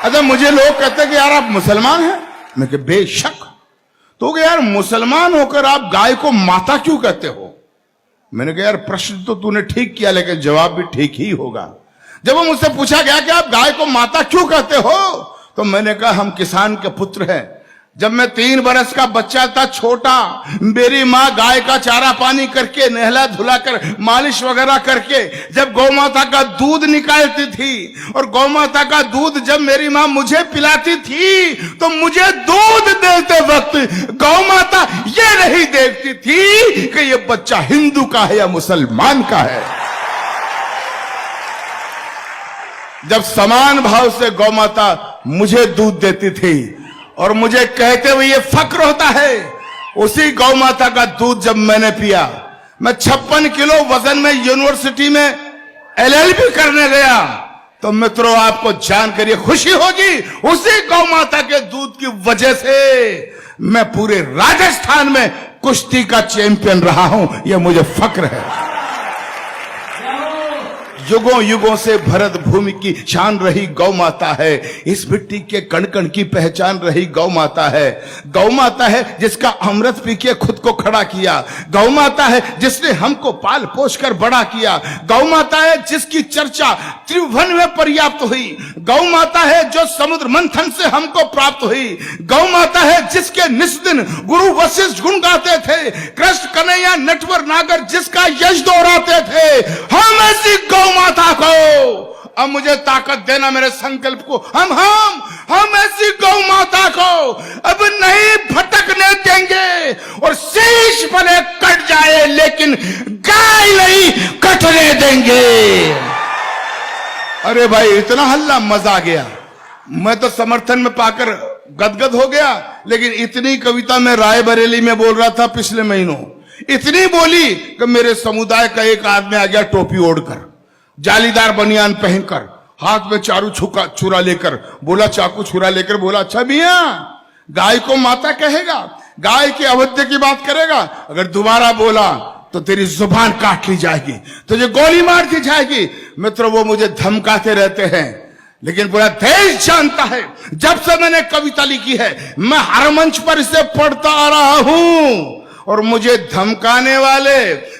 अच्छा, मुझे लोग कहते हैं कि यार आप मुसलमान हैं। मैं कि बेशक। तो यार मुसलमान होकर आप गाय को माता क्यों कहते हो? मैंने कहा यार प्रश्न तो तूने ठीक किया, लेकिन जवाब भी ठीक ही होगा। जब वो मुझसे पूछा गया कि आप गाय को माता क्यों कहते हो, तो मैंने कहा हम किसान के पुत्र हैं। जब मैं 3 बरस का बच्चा था, छोटा, मेरी माँ गाय का चारा पानी करके, नहला धुलाकर, मालिश वगैरह करके जब गौ माता का दूध निकालती थी, और गौ माता का दूध जब मेरी माँ मुझे पिलाती थी, तो मुझे दूध देते वक्त गौ माता ये नहीं देखती थी कि ये बच्चा हिंदू का है या मुसलमान का है। जब समान भाव से गौ माता मुझे दूध देती थी और मुझे कहते हुए ये फक्र होता है, उसी गौ माता का दूध जब मैंने पिया, मैं 56 किलो वजन में यूनिवर्सिटी में LLB करने गया, तो मित्रों आपको जानकर ये खुशी होगी, उसी गौ माता के दूध की वजह से मैं पूरे राजस्थान में कुश्ती का चैंपियन रहा हूं। यह मुझे फक्र है। युगों युगों से भरत भूमि की शान रही गौ माता है। इस मिट्टी के कण कण की पहचान रही गौ माता है। गौ माता है जिसका अमृत पी के खुद को खड़ा किया। गौ माता है जिसने हमको पाल पोष कर बड़ा किया। गौ माता है जिसकी चर्चा त्रिभुवन में पर्याप्त हुई। गौ माता है जो समुद्र मंथन से हमको प्राप्त हुई। गौ माता है जिसके निस्दिन गुरु वशिष्ठ गुण गाते थे। कृष्ण कन्हैया नटवर नागर जिसका यश दोहराते थे। हम ऐसी गौ माता को अब मुझे ताकत देना, मेरे संकल्प को। हम ऐसी गौ माता को अब नहीं भटकने देंगे, और शीश भले कट जाए लेकिन गाय नहीं कटने देंगे। अरे भाई इतना हल्ला, मजा आ गया। मैं तो समर्थन में पाकर गदगद हो गया, लेकिन इतनी कविता मैं रायबरेली में बोल रहा था पिछले महीनों, इतनी बोली कि मेरे समुदाय का एक आदमी आ गया टोपी ओढ़कर, जालीदार बनियान पहनकर, हाथ में चारू छुरा लेकर, बोला, चाकू छुरा लेकर बोला, अच्छा मियां गाय को माता कहेगा, गाय की अवध्य की बात करेगा, अगर दोबारा बोला तो तेरी जुबान काट ली जाएगी, तुझे गोली मार दी जाएगी। मित्रों वो मुझे धमकाते रहते हैं, लेकिन पूरा देश जानता है जब से मैंने कविता लिखी है, मैं हर मंच पर इसे पढ़ता आ रहा हूं, और मुझे धमकाने वाले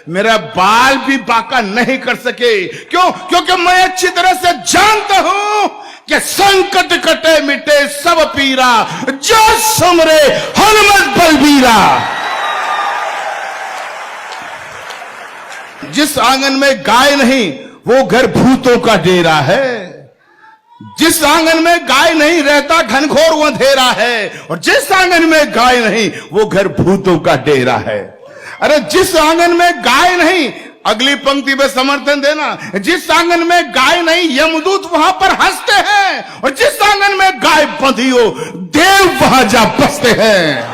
मेरा बाल भी बाका नहीं कर सके। क्यों? क्योंकि मैं अच्छी तरह से जानता हूं कि संकट कटे मिटे सब पीरा, जो सुमरे हनुमत बलबीरा। जिस आंगन में गाय नहीं वो घर भूतों का डेरा है। जिस आंगन में गाय नहीं रहता घनघोर अंधेरा है, और जिस आंगन में गाय नहीं वो घर भूतों का डेरा है। अरे जिस आंगन में गाय नहीं, अगली पंक्ति में समर्थन देना, जिस आंगन में गाय नहीं यमदूत वहां पर हंसते हैं, और जिस आंगन में गाय बंधी हो देव वहां जा बसते हैं।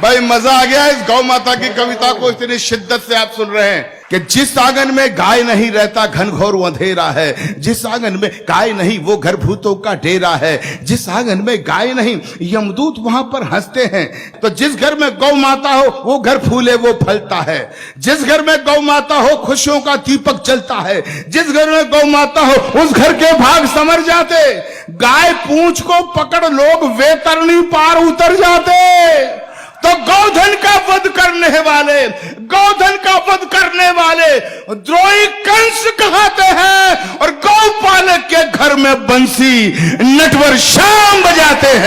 भाई मजा आ गया इस गौ माता की कविता को इतनी शिद्दत से आप सुन रहे हैं कि जिस आंगन में गाय नहीं रहता घनघोर अंधेरा है। जिस आंगन में गाय नहीं वो घर भूतों का डेरा है। जिस आंगन में गाय नहीं यमदूत वहां पर हंसते हैं। तो जिस घर में गौ माता हो वो घर फूले वो फलता है। जिस घर में गौ माता हो खुशियों का दीपक जलता है। जिस घर में गौ माता हो उस घर के भाग संवर जाते। गाय पूंछ को पकड़ लोग वैतरणी पार उतर जाते। तो गौधन का वध करने वाले, गौधन का वध करने वाले द्रोही कंस कहते हैं, और गौपालक के घर में बंसी नटवर शाम बजाते हैं।